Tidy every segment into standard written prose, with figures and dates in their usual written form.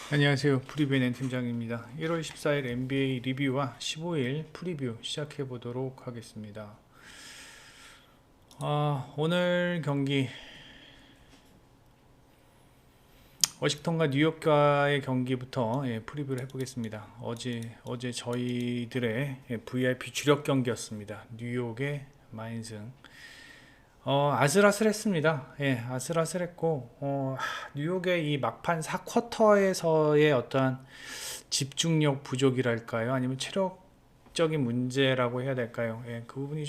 안녕하세요. 프리뷰의 팀장입니다. 1월 14일 NBA 리뷰와 15일 프리뷰 시작해 보도록 하겠습니다. 오늘 경기 워싱턴과 뉴욕과의 경기부터 프리뷰를 해보겠습니다. 어제 저희들의 VIP 주력 경기였습니다. 뉴욕의 마인승. 아슬아슬했습니다. 아슬아슬했고, 뉴욕의 이 막판 4쿼터에서의 어떠한 집중력 부족이랄까요? 아니면 체력적인 문제라고 해야 될까요? 그 부분이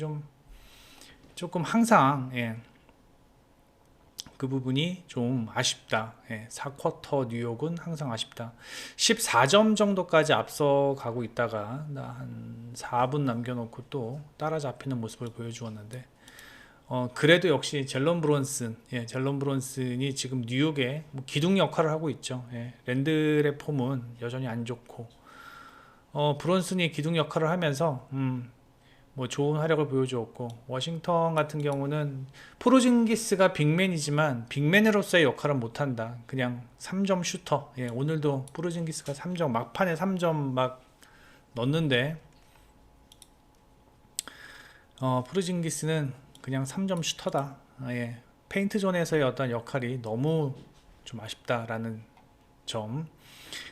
조금 항상, 그 부분이 좀 아쉽다. 4쿼터 뉴욕은 항상 아쉽다. 14점 정도까지 앞서가고 있다가 한 4분 남겨놓고 또 따라잡히는 모습을 보여주었는데, 그래도 역시 젤런 브론슨이 지금 뉴욕에 뭐 기둥 역할을 하고 있죠. 랜들의 폼은 여전히 안 좋고, 브론슨이 기둥 역할을 하면서, 뭐 좋은 활약을 보여주었고, 워싱턴 같은 경우는 포르징기스가 빅맨이지만 빅맨으로서의 역할은 못한다. 그냥 3점 슈터. 오늘도 포르징기스가 3점, 막판에 3점 막 넣었는데, 포르징기스는 그냥 3점 슈터다. 페인트 존에서의 어떤 역할이 너무 좀 아쉽다라는 점.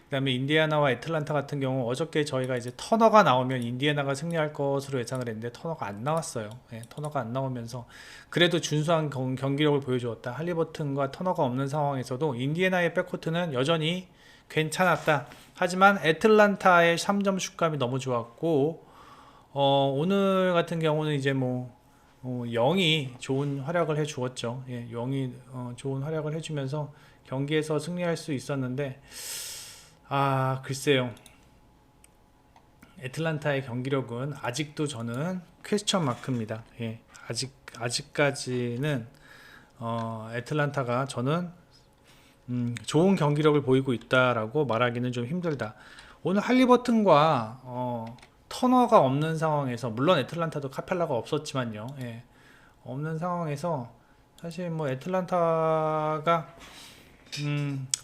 그다음에 인디애나와 애틀란타 같은 경우 어저께 저희가 이제 터너가 나오면 인디애나가 승리할 것으로 예상을 했는데 터너가 안 나왔어요. 터너가 안 나오면서 그래도 준수한 경기력을 보여주었다. 할리버튼과 터너가 없는 상황에서도 인디애나의 백코트는 여전히 괜찮았다. 하지만 애틀란타의 3점 슛감이 너무 좋았고, 오늘 같은 경우는 이제 영이 좋은 활약을 해 주었죠. 영이 좋은 활약을 해주면서 경기에서 승리할 수 있었는데, 글쎄요. 애틀란타의 경기력은 아직도 저는 퀘스천 마크입니다. 아직까지는 애틀란타가 저는 좋은 경기력을 보이고 있다라고 말하기는 좀 힘들다. 오늘 할리버튼과 터너가 없는 상황에서, 물론 애틀란타도 카펠라가 없었지만요. 없는 상황에서 사실 뭐 애틀란타가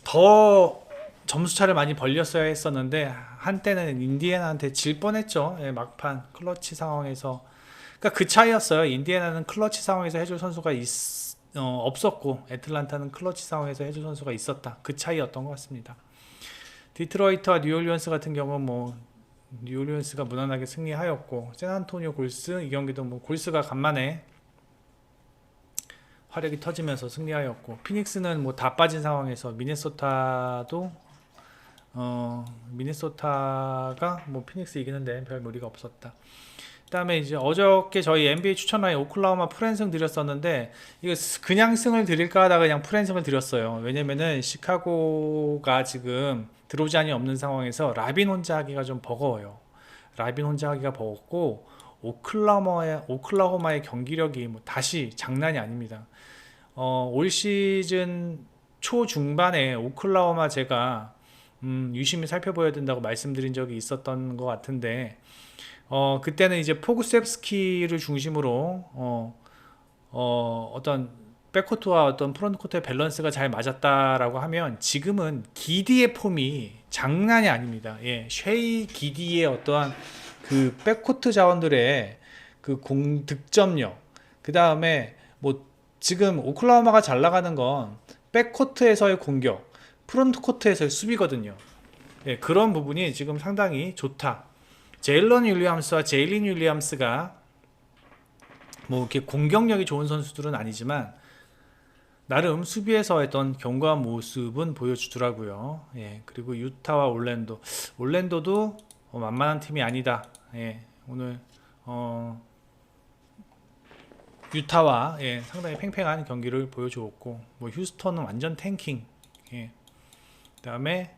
더 점수 차를 많이 벌렸어야 했었는데 한때는 인디애나한테 질 뻔했죠. 막판 클러치 상황에서. 그러니까 그 차이였어요. 인디애나는 클러치 상황에서 해줄 선수가 없었고, 애틀란타는 클러치 상황에서 해줄 선수가 있었다. 그 차이였던 것 같습니다. 디트로이트와 뉴올리언스 같은 경우는 뉴올리언스가 무난하게 승리하였고, 샌안토니오 골스 이 경기도 골스가 간만에 화력이 터지면서 승리하였고, 피닉스는 다 빠진 상황에서 미네소타가 피닉스 이기는데 별 무리가 없었다. 그다음에 이제 어저께 저희 NBA 추천라인 오클라호마 풀앤승 드렸었는데, 이거 그냥 승을 드릴까 하다가 그냥 풀앤승을 드렸어요. 왜냐면은 시카고가 지금 드로잔이 없는 상황에서 라빈 혼자 하기가 좀 버거워요. 라빈 혼자 하기가 버겁고, 오클라호마의 경기력이 다시 장난이 아닙니다. 올 시즌 초중반에 오클라호마 제가 유심히 살펴봐야 된다고 말씀드린 적이 있었던 것 같은데, 그때는 이제 포구셉스키를 중심으로 어떤 백코트와 어떤 프론트코트의 밸런스가 잘 맞았다라고 하면, 지금은 기디의 폼이 장난이 아닙니다. 쉐이 기디의 어떠한 그 백코트 자원들의 그 득점력, 그 다음에 지금 오클라호마가 잘 나가는 건 백코트에서의 공격, 프론트코트에서의 수비거든요. 그런 부분이 지금 상당히 좋다. 제일런 윌리엄스와 제일린 윌리엄스가 이렇게 공격력이 좋은 선수들은 아니지만 나름 수비에서 했던 견고한 모습은 보여주더라고요. 그리고 유타와 올랜도도 만만한 팀이 아니다. 오늘 유타와 상당히 팽팽한 경기를 보여주었고, 휴스턴은 완전 탱킹. 그다음에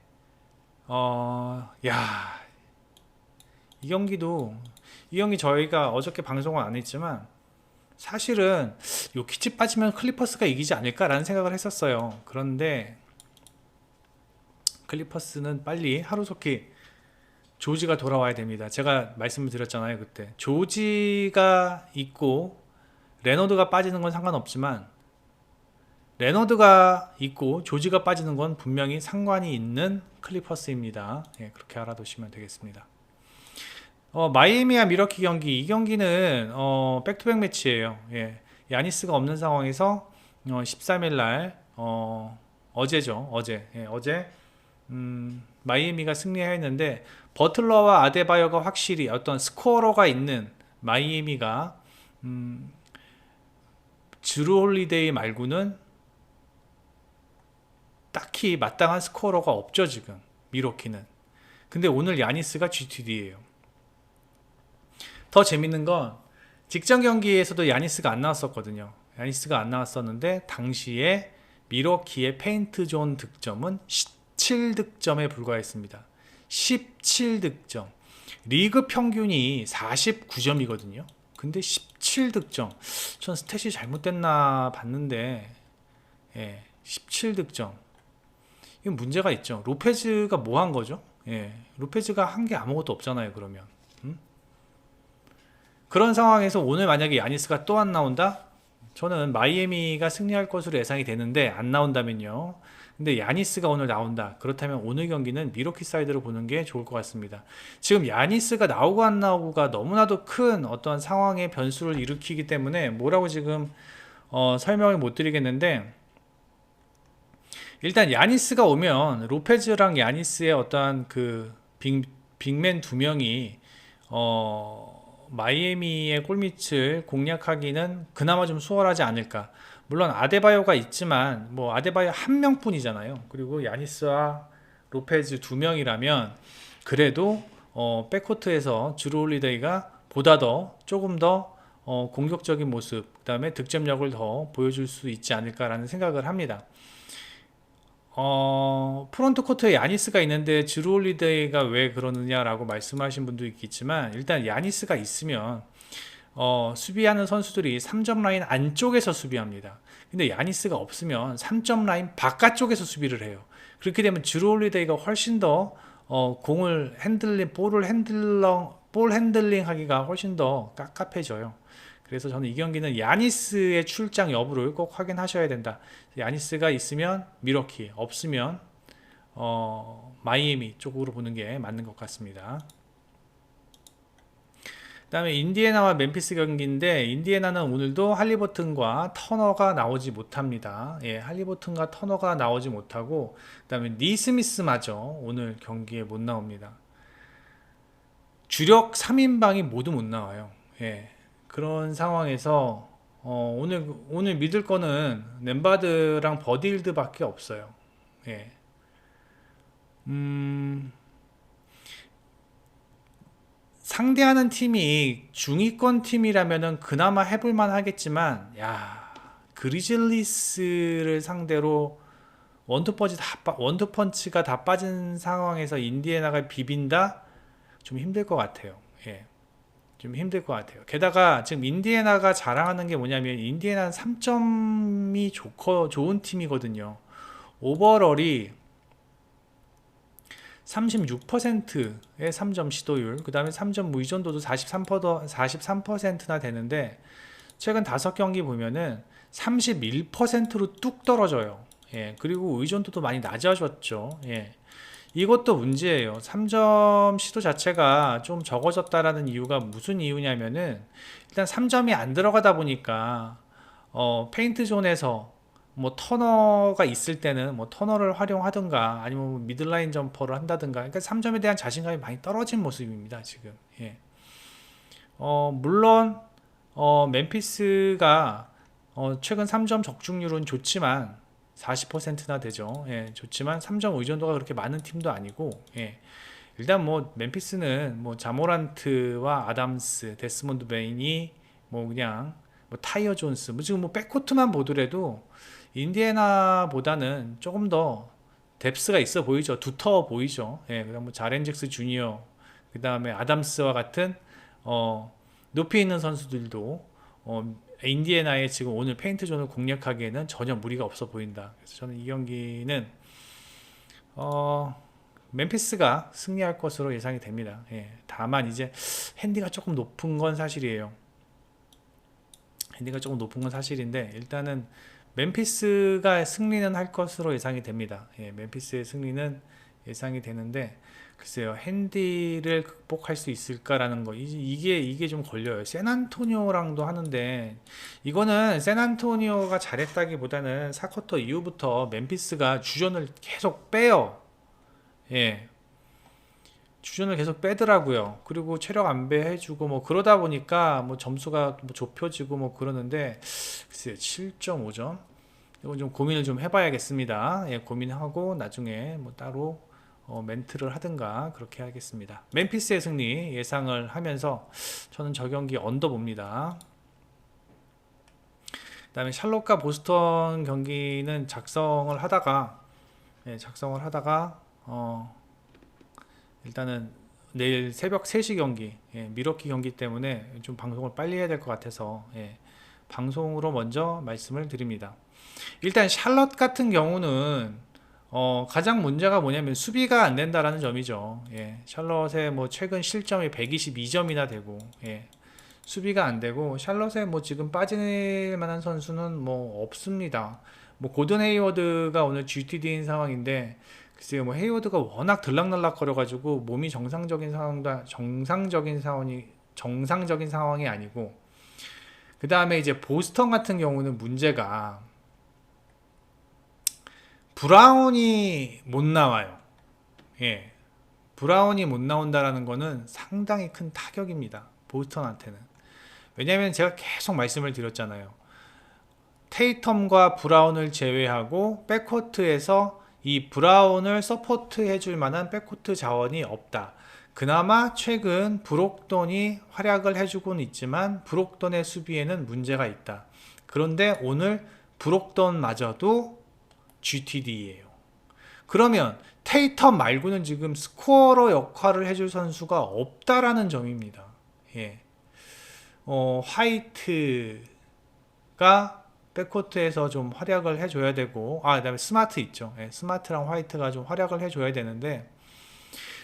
이 경기 저희가 어저께 방송은 안 했지만 사실은 요키치 빠지면 클리퍼스가 이기지 않을까라는 생각을 했었어요. 그런데 클리퍼스는 빨리 하루속히 조지가 돌아와야 됩니다. 제가 말씀을 드렸잖아요. 그때 조지가 있고 레너드가 빠지는 건 상관없지만 레너드가 있고 조지가 빠지는 건 분명히 상관이 있는 클리퍼스입니다. 예, 그렇게 알아두시면 되겠습니다. 마이애미와 미러키 경기, 이 경기는 백투백 매치예요. 예, 야니스가 없는 상황에서 13일 날 어제죠. 어제 마이애미가 승리했는데 버틀러와 아데바요가 확실히 어떤 스코어러가 있는 마이애미가 주루 홀리데이 말고는 딱히 마땅한 스코어러가 없죠 지금 미러키는. 근데 오늘 야니스가 GTD예요. 더 재밌는 건 직전 경기에서도 야니스가 안 나왔었거든요. 야니스가 안 나왔었는데 당시에 미러키의 페인트 존 득점은 17득점에 불과했습니다. 17득점. 리그 평균이 49점이거든요. 근데 17득점. 전 스탯이 잘못됐나 봤는데 17득점. 이건 문제가 있죠. 로페즈가 뭐 한 거죠? 로페즈가 한 게 아무것도 없잖아요. 그러면 그런 상황에서 오늘 만약에 야니스가 또 안 나온다? 저는 마이애미가 승리할 것으로 예상이 되는데 안 나온다면요. 근데 야니스가 오늘 나온다. 그렇다면 오늘 경기는 미러키 사이드로 보는 게 좋을 것 같습니다. 지금 야니스가 나오고 안 나오고가 너무나도 큰 어떤 상황의 변수를 일으키기 때문에 뭐라고 지금 설명을 못 드리겠는데, 일단 야니스가 오면 로페즈랑 야니스의 어떠한 그 빅맨 두 명이 마이애미의 골밑을 공략하기는 그나마 좀 수월하지 않을까. 물론 아데바요가 있지만 뭐 아데바요 한 명뿐이잖아요. 그리고 야니스와 로페즈 두 명이라면 그래도 백코트에서 주루 홀리데이가 보다 더 조금 더 공격적인 모습, 그 다음에 득점력을 더 보여줄 수 있지 않을까라는 생각을 합니다. 프론트 코트에 야니스가 있는데 주루 홀리데이가 왜 그러느냐라고 말씀하신 분도 있겠지만, 일단 야니스가 있으면 수비하는 선수들이 3점 라인 안쪽에서 수비합니다. 근데 야니스가 없으면 3점 라인 바깥쪽에서 수비를 해요. 그렇게 되면 주루 홀리데이가 훨씬 더 공을 볼 핸들링 하기가 훨씬 더 깝깝해져요. 그래서 저는 이 경기는 야니스의 출장 여부를 꼭 확인하셔야 된다. 야니스가 있으면 미러키, 없으면 마이애미 쪽으로 보는 게 맞는 것 같습니다. 그 다음에 인디애나와 멤피스 경기인데, 인디애나는 오늘도 할리버튼과 터너가 나오지 못합니다. 할리버튼과 터너가 나오지 못하고, 그 다음에 니스미스마저 오늘 경기에 못 나옵니다. 주력 3인방이 모두 못 나와요. 그런 상황에서 오늘 믿을 거는 nem바드랑 버디힐드 밖에 없어요. 상대하는 팀이 중위권 팀이라면은 그나마 해볼만 하겠지만, 그리즐리스를 상대로 원투펀치가 다 빠진 상황에서 인디애나가 비빈다? 좀 힘들 것 같아요. 좀 힘들 것 같아요. 게다가 지금 인디애나가 자랑하는 게 뭐냐면, 인디애나는 3점이 좋은 팀이거든요. 오버럴이 36%의 3점 시도율, 그 다음에 3점 의존도도 43%나 되는데, 최근 5경기 보면은 31%로 뚝 떨어져요. 그리고 의존도도 많이 낮아졌죠. 이것도 문제예요. 3점 시도 자체가 좀 적어졌다라는 이유가 무슨 이유냐면은, 일단 3점이 안 들어가다 보니까 페인트 존에서 뭐 터너가 있을 때는 뭐 터너를 활용하든가 아니면 뭐 미들라인 점퍼를 한다든가, 그러니까 3점에 대한 자신감이 많이 떨어진 모습입니다 지금. 물론 멤피스가 최근 3점 적중률은 좋지만 40%나 되죠. 좋지만 3점 의존도가 그렇게 많은 팀도 아니고, 일단 뭐 멤피스는 뭐 자모란트와 아담스, 데스몬드 베인이 뭐 그냥 뭐 타이어 존스, 뭐 지금 뭐 백코트만 보더라도 인디애나보다는 조금 더 뎁스가 있어 보이죠. 두터워 보이죠. 그다음 뭐 자렌잭스 주니어, 그 다음에 아담스와 같은 높이 있는 선수들도 인디애나의 지금 오늘 페인트 존을 공략하기에는 전혀 무리가 없어 보인다. 그래서 저는 이 경기는 멤피스가 승리할 것으로 예상이 됩니다. 다만 이제 핸디가 조금 높은 건 사실이에요. 핸디가 조금 높은 건 사실인데, 일단은 멤피스가 승리는 할 것으로 예상이 됩니다. 예, 멤피스의 승리는 예상이 되는데 글쎄요, 핸디를 극복할 수 있을까라는 거 이게 좀 걸려요. 샌안토니오랑도 하는데 이거는 샌안토니오가 잘했다기보다는 4쿼터 이후부터 멤피스가 주전을 계속 빼요. 예, 주전을 계속 빼더라고요. 그리고 체력 안배해주고 뭐 그러다 보니까 뭐 점수가 뭐 좁혀지고 뭐 그러는데 글쎄요, 7.5점 이건 좀 고민을 좀 해봐야겠습니다. 예, 고민하고 나중에 뭐 따로 멘트를 하든가 그렇게 하겠습니다. 멤피스의 승리 예상을 하면서 저는 저 경기 언더 봅니다. 그 다음에 샬롯과 보스턴 경기는 작성을 하다가 일단은 내일 새벽 3시 경기, 미러키 경기 때문에 좀 방송을 빨리 해야 될 것 같아서 방송으로 먼저 말씀을 드립니다. 일단 샬럿 같은 경우는 가장 문제가 뭐냐면 수비가 안 된다라는 점이죠. 샬럿의 뭐 최근 실점이 122점이나 되고, 수비가 안 되고 샬럿에 뭐 지금 빠질 만한 선수는 뭐 없습니다. 뭐 고든 헤이워드가 오늘 GTD인 상황인데 글쎄요, 뭐 헤이워드가 워낙 들락날락거려가지고 몸이 정상적인 상황이 아니고, 그 다음에 이제 보스턴 같은 경우는 문제가 브라운이 못 나와요. 예, 브라운이 못 나온다라는 거는 상당히 큰 타격입니다. 보스턴한테는. 왜냐하면 제가 계속 말씀을 드렸잖아요. 테이텀과 브라운을 제외하고 백코트에서 이 브라운을 서포트 해줄 만한 백코트 자원이 없다. 그나마 최근 브록돈이 활약을 해주고는 있지만 브록돈의 수비에는 문제가 있다. 그런데 오늘 브록돈마저도 GTD예요. 그러면 테이텀 말고는 지금 스코어러 역할을 해줄 선수가 없다라는 점입니다. 예. 화이트가 백코트에서 좀 활약을 해줘야 되고, 그다음에 스마트 있죠. 스마트랑 화이트가 좀 활약을 해줘야 되는데,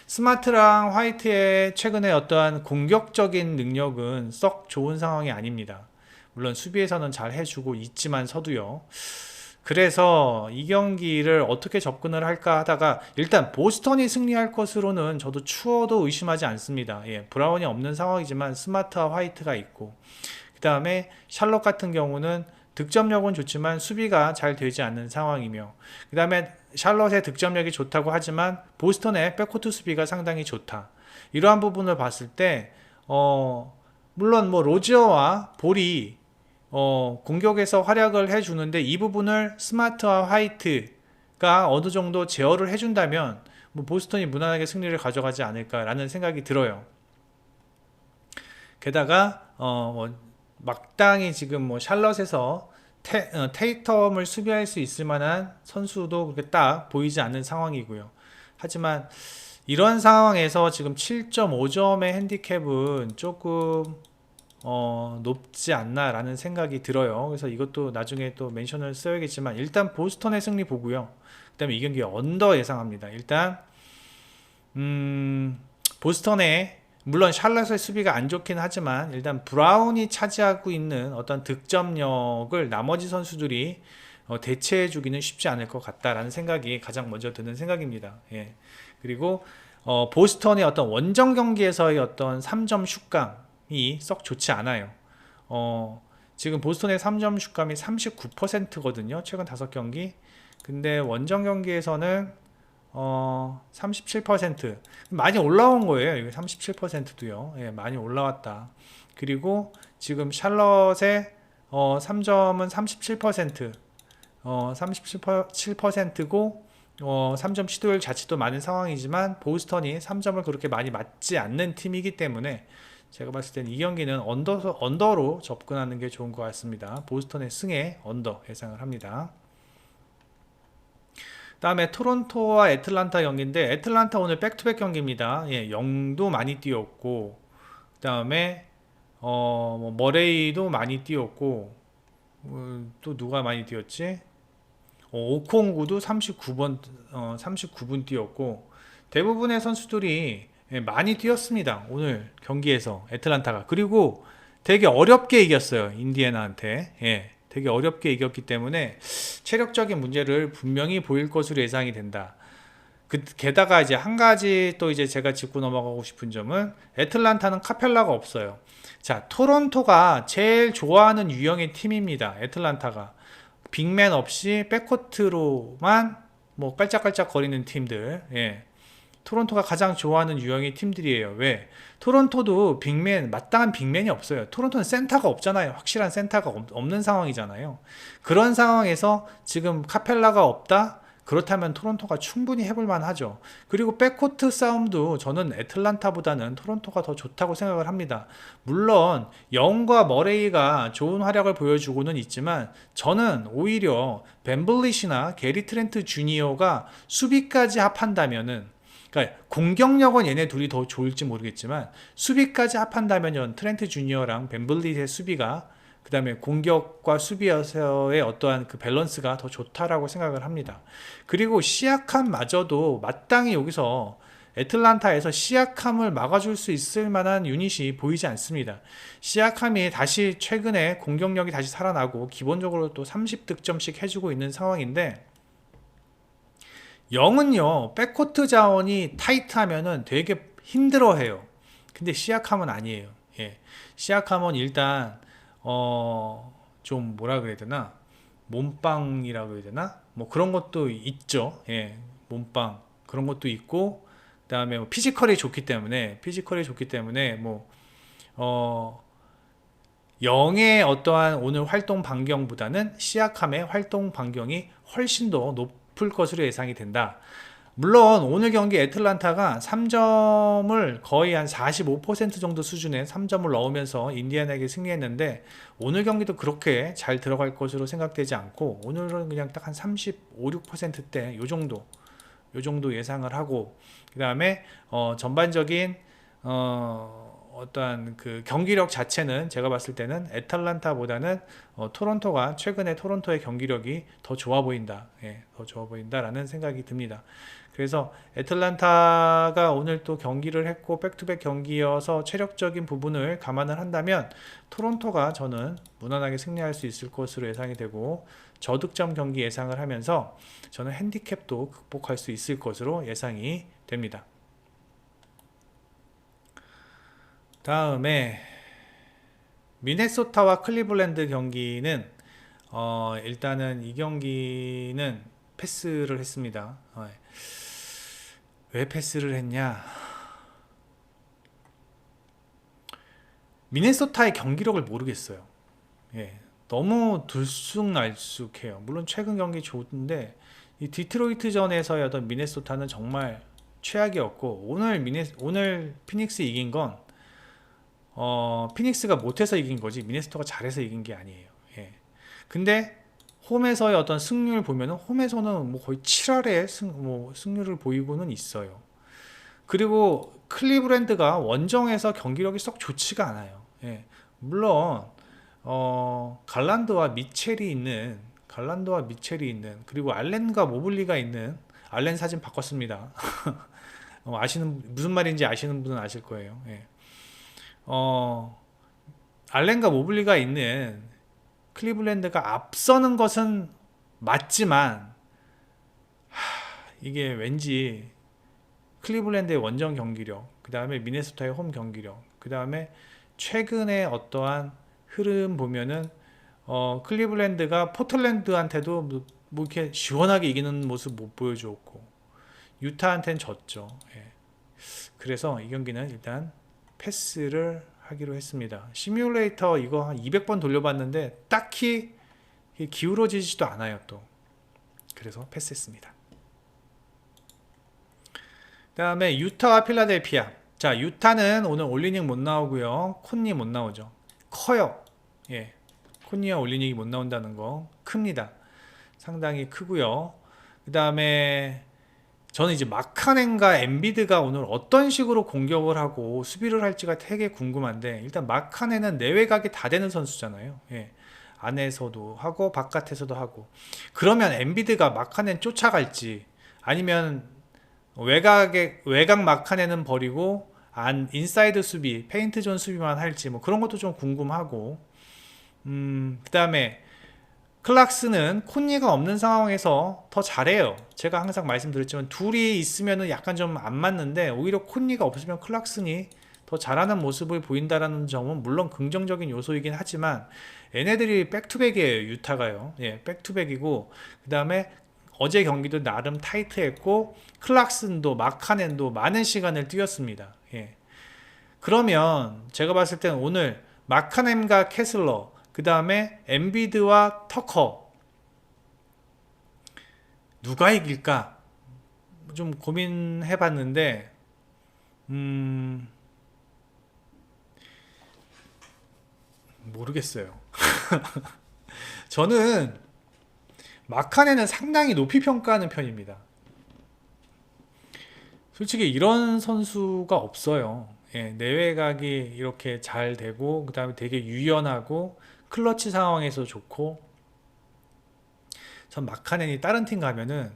스마트랑 화이트의 최근에 어떠한 공격적인 능력은 썩 좋은 상황이 아닙니다. 물론 수비에서는 잘 해주고 있지만서도요. 그래서 이 경기를 어떻게 접근을 할까 하다가 일단 보스턴이 승리할 것으로는 저도 추워도 의심하지 않습니다. 브라운이 없는 상황이지만 스마트와 화이트가 있고, 그 다음에 샬럿 같은 경우는 득점력은 좋지만 수비가 잘 되지 않는 상황이며, 그 다음에 샬럿의 득점력이 좋다고 하지만 보스턴의 백코트 수비가 상당히 좋다. 이러한 부분을 봤을 때 물론 뭐 로지어와 볼이 공격에서 활약을 해주는데 이 부분을 스마트와 화이트가 어느 정도 제어를 해준다면 뭐 보스턴이 무난하게 승리를 가져가지 않을까라는 생각이 들어요. 게다가 막당히 지금 뭐 샬럿에서 테이텀을 수비할 수 있을 만한 선수도 그렇게 딱 보이지 않는 상황이고요. 하지만 이런 상황에서 지금 7.5점의 핸디캡은 조금 높지 않나라는 생각이 들어요. 그래서 이것도 나중에 또 멘션을 써야겠지만 일단 보스턴의 승리 보고요. 그 다음에 이 경기 언더 예상합니다. 일단 보스턴의 물론 샬럿의 수비가 안 좋긴 하지만 일단 브라운이 차지하고 있는 어떤 득점력을 나머지 선수들이 대체해주기는 쉽지 않을 것 같다라는 생각이 가장 먼저 드는 생각입니다. 그리고 보스턴의 어떤 원정 경기에서의 어떤 3점 슛감이 썩 좋지 않아요. 지금 보스턴의 3점 슛감이 39%거든요. 최근 5경기. 근데 원정 경기에서는 37% 많이 올라온 거예요. 이게 37%도요. 많이 올라왔다. 그리고 지금 샬럿의 3점은 37%, 37%고 3점 시도율 자체도 많은 상황이지만 보스턴이 3점을 그렇게 많이 맞지 않는 팀이기 때문에 제가 봤을 땐 이 경기는 언더로 접근하는 게 좋은 것 같습니다. 보스턴의 승에 언더 예상을 합니다. 다음에 토론토와 애틀란타 경기인데 애틀란타 오늘 백투백 경기입니다. 영도 많이 뛰었고 그 다음에 뭐 머레이도 많이 뛰었고 또 누가 많이 뛰었지? 오콩구도 39분 뛰었고 대부분의 선수들이 많이 뛰었습니다. 오늘 경기에서 애틀란타가. 그리고 되게 어렵게 이겼어요. 인디애나한테. 되게 어렵게 이겼기 때문에 체력적인 문제를 분명히 보일 것으로 예상이 된다. 게다가 이제 한 가지 또 이제 제가 짚고 넘어가고 싶은 점은 애틀란타는 카펠라가 없어요. 자, 토론토가 제일 좋아하는 유형의 팀입니다. 애틀란타가 빅맨 없이 백코트로만 뭐 깔짝깔짝 거리는 팀들. 예. 토론토가 가장 좋아하는 유형의 팀들이에요. 왜? 토론토도 빅맨, 마땅한 빅맨이 없어요. 토론토는 센터가 없잖아요. 확실한 센터가 없는 상황이잖아요. 그런 상황에서 지금 카펠라가 없다? 그렇다면 토론토가 충분히 해볼 만하죠. 그리고 백코트 싸움도 저는 애틀란타보다는 토론토가 더 좋다고 생각을 합니다. 물론 영과 머레이가 좋은 활약을 보여주고는 있지만 저는 오히려 벤블릿이나 게리 트렌트 주니어가 수비까지 합한다면은, 그러니까 공격력은 얘네 둘이 더 좋을지 모르겠지만 수비까지 합한다면 트렌트 주니어랑 벤블릿의 수비가, 그 다음에 공격과 수비에서의 어떠한 그 밸런스가 더 좋다라고 생각을 합니다. 그리고 시약함마저도 마땅히 여기서 애틀란타에서 시약함을 막아줄 수 있을 만한 유닛이 보이지 않습니다. 시약함이 다시 최근에 공격력이 다시 살아나고 기본적으로 또 30득점씩 해주고 있는 상황인데, 영은요 백코트 자원이 타이트하면은 되게 힘들어해요. 근데 시약함은 아니에요. 예. 시약함은 일단 좀 뭐라 그래야 되나, 몸빵이라고 해야 되나, 뭐 그런 것도 있죠. 예. 몸빵 그런 것도 있고, 그 다음에 뭐 피지컬이 좋기 때문에 영의 어떠한 오늘 활동 반경보다는 시약함의 활동 반경이 훨씬 더 높을 것으로 예상이 된다. 물론 오늘 경기 애틀란타가 3점을 거의 한 45% 정도 수준의 3점을 넣으면서 인디애나에게 승리했는데, 오늘 경기도 그렇게 잘 들어갈 것으로 생각되지 않고 오늘은 그냥 딱 한 35, 6%대 요 정도 예상을 하고, 그 다음에 전반적인 어떠한 그 경기력 자체는 제가 봤을 때는 애틀란타보다는 토론토가, 최근에 토론토의 경기력이 더 좋아 보인다. 예, 더 좋아 보인다라는 생각이 듭니다. 그래서 애틀란타가 오늘 또 경기를 했고 백투백 경기여서 체력적인 부분을 감안을 한다면 토론토가 저는 무난하게 승리할 수 있을 것으로 예상이 되고, 저득점 경기 예상을 하면서 저는 핸디캡도 극복할 수 있을 것으로 예상이 됩니다. 다음에 미네소타와 클리블랜드 경기는 일단은 이 경기는 패스를 했습니다. 왜 패스를 했냐? 미네소타의 경기력을 모르겠어요. 예, 너무 들쑥날쑥해요. 물론 최근 경기 좋은데 이 디트로이트전에서의 어떤 미네소타는 정말 최악이었고, 오늘 피닉스 이긴 건 피닉스가 못해서 이긴 거지 미네소타가 잘해서 이긴 게 아니에요. 예. 근데 홈에서의 어떤 승률 보면은 홈에서는 뭐 거의 7할의 승률을 보이고는 있어요. 그리고 클리브랜드가 원정에서 경기력이 썩 좋지가 않아요. 예. 물론 갈란드와 미첼이 있는, 그리고 알렌과 모블리가 있는, 알렌 사진 바꿨습니다. 무슨 말인지 아시는 분은 아실 거예요. 예. 알렌과 모블리가 있는 클리블랜드가 앞서는 것은 맞지만, 이게 왠지 클리블랜드의 원정 경기력, 그 다음에 미네소타의 홈 경기력, 그 다음에 최근에 어떠한 흐름 보면은 클리블랜드가 포틀랜드한테도 뭐 이렇게 시원하게 이기는 모습 못 보여주었고 유타한테는 졌죠. 예. 그래서 이 경기는 일단 패스를 하기로 했습니다. 시뮬레이터 이거 한 200번 돌려봤는데 딱히 기울어지지도 않아요 또. 그래서 패스했습니다. 그 다음에 유타와 필라델피아. 자, 유타는 오늘 올리닉 못 나오고요, 콘니 못 나오죠. 커요. 예, 콘니와 올리닉이 못 나온다는 거 큽니다. 상당히 크고요. 그 다음에 저는 이제 마카넨과 엠비드가 오늘 어떤 식으로 공격을 하고 수비를 할지가 되게 궁금한데, 일단 마카넨은 내외각이 다 되는 선수잖아요. 예. 안에서도 하고 바깥에서도 하고. 그러면 엠비드가 마카넨 쫓아갈지, 아니면 외곽 마카넨은 버리고 인사이드 수비, 페인트 존 수비만 할지, 뭐 그런 것도 좀 궁금하고, 그 다음에 클락스는 콘니가 없는 상황에서 더 잘해요. 제가 항상 말씀드렸지만 둘이 있으면 약간 좀 안 맞는데 오히려 콘니가 없으면 클락슨이 더 잘하는 모습을 보인다라는 점은 물론 긍정적인 요소이긴 하지만 얘네들이 백투백이에요. 유타가요. 예, 백투백이고 그 다음에 어제 경기도 나름 타이트했고 클락슨도 마카넨도 많은 시간을 뛰었습니다. 예. 그러면 제가 봤을 때는 오늘 마카넴과 캐슬러 그 다음에 엠비드와 터커 누가 이길까 좀 고민해 봤는데 모르겠어요. 저는 마카넨은 상당히 높이 평가하는 편입니다. 솔직히 이런 선수가 없어요. 예, 내외각이 이렇게 잘 되고 그 다음에 되게 유연하고 클러치 상황에서 좋고 전 마카넨이 다른 팀 가면은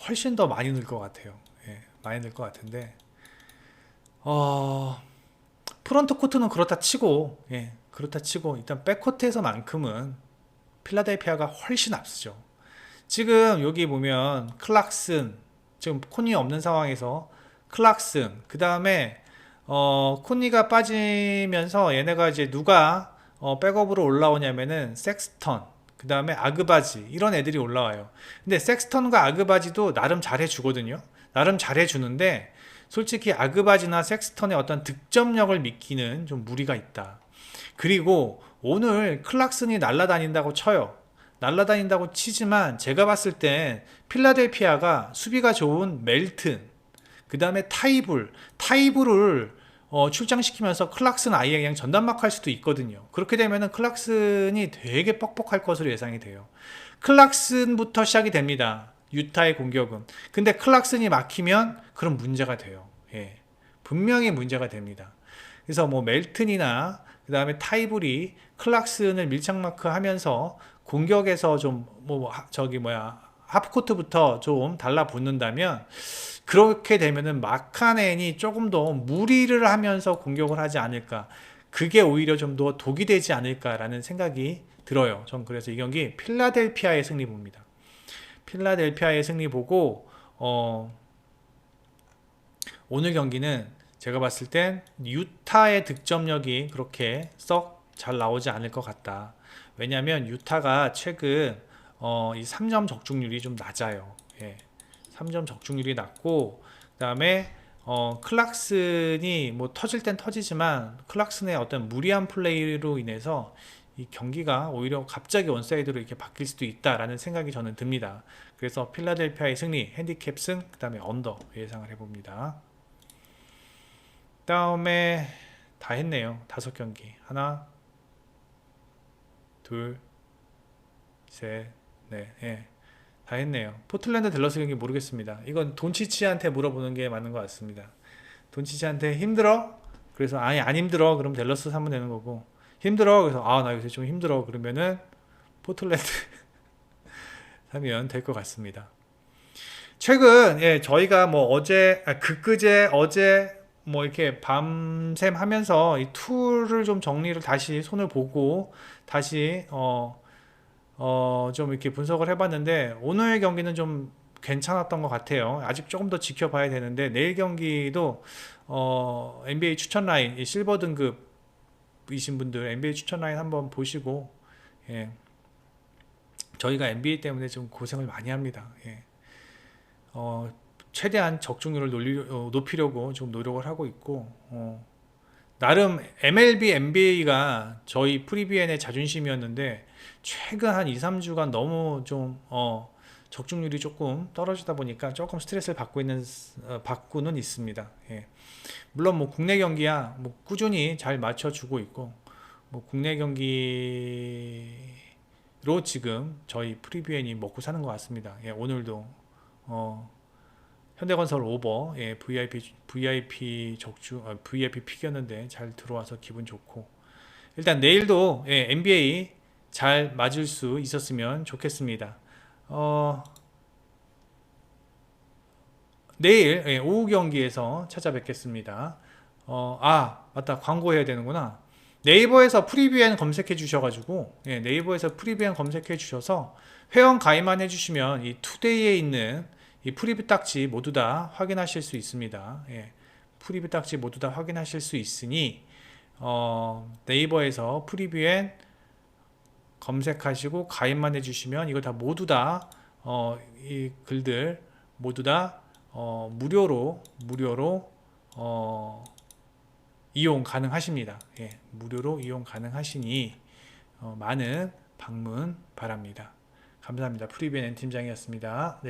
훨씬 더 많이 늘 것 같아요. 예, 많이 늘 것 같은데 어, 프런트 코트는 그렇다 치고 예, 그렇다 치고 일단 백코트에서만큼은 필라델피아가 훨씬 앞서죠. 지금 여기 보면 클락슨 지금 콘이 없는 상황에서 클락슨 그 다음에 콘니가 빠지면서 얘네가 이제 누가 백업으로 올라오냐면은 섹스턴 그 다음에 아그바지 이런 애들이 올라와요. 근데 섹스턴과 아그바지도 나름 잘해주거든요. 나름 잘해주는데 솔직히 아그바지나 섹스턴의 어떤 득점력을 믿기는 좀 무리가 있다. 그리고 오늘 클락슨이 날아다닌다고 쳐요. 날아다닌다고 치지만 제가 봤을 땐 필라델피아가 수비가 좋은 멜튼 그 다음에 타이불을 출장시키면서 클락슨 아예 그냥 전담막 할 수도 있거든요. 그렇게 되면은 클락슨이 되게 뻑뻑할 것으로 예상이 돼요. 클락슨부터 시작이 됩니다. 유타의 공격은. 근데 클락슨이 막히면 그럼 문제가 돼요. 예. 분명히 문제가 됩니다. 그래서 뭐 멜튼이나 그 다음에 타이불이 클락슨을 밀착마크 하면서 공격에서 좀 뭐 저기 뭐야 하프코트부터 좀 달라붙는다면 그렇게 되면은 마카넨이 조금 더 무리를 하면서 공격을 하지 않을까. 그게 오히려 좀 더 독이 되지 않을까라는 생각이 들어요. 전 그래서 이 경기 필라델피아의 승리 봅니다. 필라델피아의 승리 보고 오늘 경기는 제가 봤을 땐 유타의 득점력이 그렇게 썩 잘 나오지 않을 것 같다. 왜냐하면 유타가 최근 이 3점 적중률이 좀 낮아요. 예. 3점 적중률이 낮고 그다음에 클락슨이 뭐 터질 땐 터지지만 클락슨의 어떤 무리한 플레이로 인해서 이 경기가 오히려 갑자기 원사이드로 이렇게 바뀔 수도 있다라는 생각이 저는 듭니다. 그래서 필라델피아의 승리, 핸디캡 승, 그다음에 언더 예상을 해봅니다. 다음에 다 했네요. 5경기. 하나, 둘, 셋, 넷, 예. 다 했네요. 포틀랜드 댈러스 경기 모르겠습니다. 이건 돈치치한테 물어보는 게 맞는 것 같습니다. 돈치치한테 힘들어? 그래서 아니 안 힘들어. 그럼 댈러스 사면 되는 거고 힘들어. 그래서 아 나 요새 좀 힘들어. 그러면은 포틀랜드 사면 될 것 같습니다. 최근 예, 저희가 뭐 어제 그제 어제 뭐 이렇게 밤샘 하면서 이 툴을 좀 정리를 다시 손을 보고 다시 좀 이렇게 분석을 해봤는데 오늘 경기는 좀 괜찮았던 것 같아요. 아직 조금 더 지켜봐야 되는데 내일 경기도 NBA 추천 라인 실버 등급이신 분들 NBA 추천 라인 한번 보시고 예, 저희가 NBA 때문에 좀 고생을 많이 합니다. 예. 최대한 적중률을 높이려고 좀 노력을 하고 있고 나름 MLB, NBA가 저희 프리비엔의 자존심이었는데 최근 한 2, 3주간 너무 좀 적중률이 조금 떨어지다 보니까 조금 스트레스를 받고는 있습니다. 예. 물론 뭐 국내 경기야 뭐 꾸준히 잘 맞춰주고 있고 뭐 국내 경기로 지금 저희 프리비엔이 먹고 사는 것 같습니다. 예, 오늘도 현대건설 오버 예, VIP VIP 픽이었는데 잘 들어와서 기분 좋고 일단 내일도 예, NBA 잘 맞을 수 있었으면 좋겠습니다. 내일 오후 경기에서 찾아뵙겠습니다. 맞다 광고해야 되는구나. 네이버에서 프리뷰엔 검색해 주셔가지고, 예, 네이버에서 프리뷰엔 검색해 주셔서 회원 가입만 해주시면 이 투데이에 있는 이 프리뷰 딱지 모두 다 확인하실 수 있습니다. 예, 프리뷰 딱지 모두 다 확인하실 수 있으니 네이버에서 프리뷰엔 검색하시고 가입만 해주시면 이거 다 모두 다 이 글들 모두 다 무료로 이용 가능하십니다. 예, 무료로 이용 가능하시니 많은 방문 바랍니다. 감사합니다. 프리뷰엔 팀장이었습니다. 네.